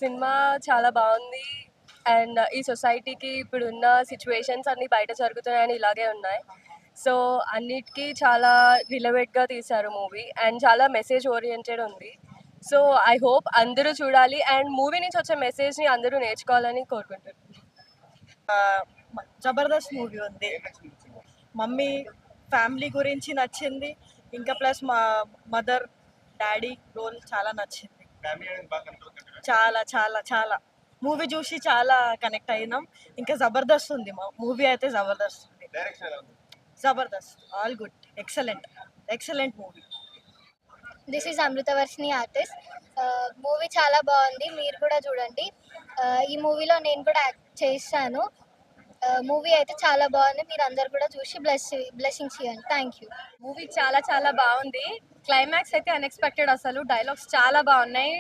Cinema చాలా బాగుంది. And ఈ సొసైటీకి ఇప్పుడున్న సిచ్యువేషన్స్ అన్నీ బయట జరుగుతున్నాయని ఇలాగే ఉన్నాయి. సో అన్నిటికీ చాలా రిలవెంట్గా తీశారు మూవీ అండ్ చాలా మెసేజ్ ఓరియంటెడ్ ఉంది. సో ఐ హోప్ అందరూ చూడాలి అండ్ మూవీ నుంచి వచ్చే మెసేజ్ని అందరూ నేర్చుకోవాలని కోరుకుంటున్నాను. జబర్దస్త్ మూవీ ఉంది. మమ్మీ ఫ్యామిలీ గురించి నచ్చింది. ఇంకా ప్లస్ మా మదర్ డాడీ రోల్ చాలా నచ్చింది. చాలా చాలా చాలా మూవీ చూసి చాలా కనెక్ట్ అయినాం. ఇంకా జబర్దస్త్ ఉంది, మా మూవీ అయితే జబర్దస్త్ ఉంది. Jabardasth all good, excellent excellent movie. This is Amritavarshini artist. Movie చాలా బాగుంది, మీరు కూడా చూడండి. ఈ మూవీలో నేను కూడా యాక్ట్ చేశాను. మూవీ అయితే చాలా బాగుంది, మీరు అందరు కూడా చూసి బ్లెస్సింగ్స్ ఇవ్వండి. Thank you. మూవీ చాలా చాలా బాగుంది. క్లైమాక్స్ అయితే అన్ఎక్స్పెక్టెడ్, అసలు డైలాగ్స్ చాలా బాగున్నాయి.